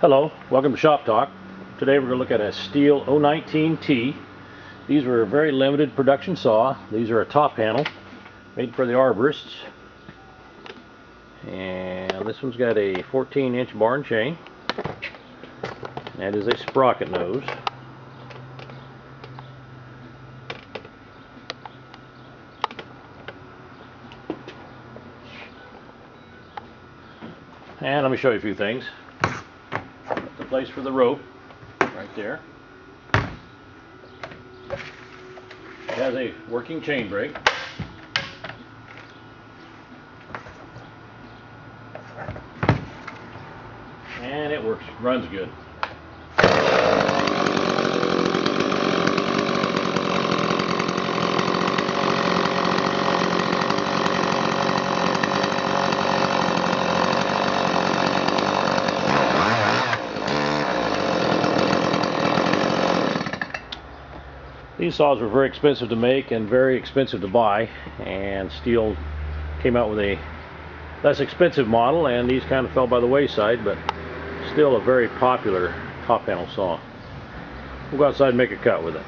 Hello, welcome to Shop Talk. Today we're going to look at a Stihl 019T. These were a very limited production saw. These are a top panel made for the arborists. And this one's got a 14-inch bar and chain. That is a sprocket nose. And let me show you a few things. The place for the rope right there. It has a working chain brake. And it works, runs good. These saws were very expensive to make and very expensive to buy, and Stihl came out with a less expensive model, and these kind of fell by the wayside, but still a very popular top panel saw. We'll go outside and make a cut with it.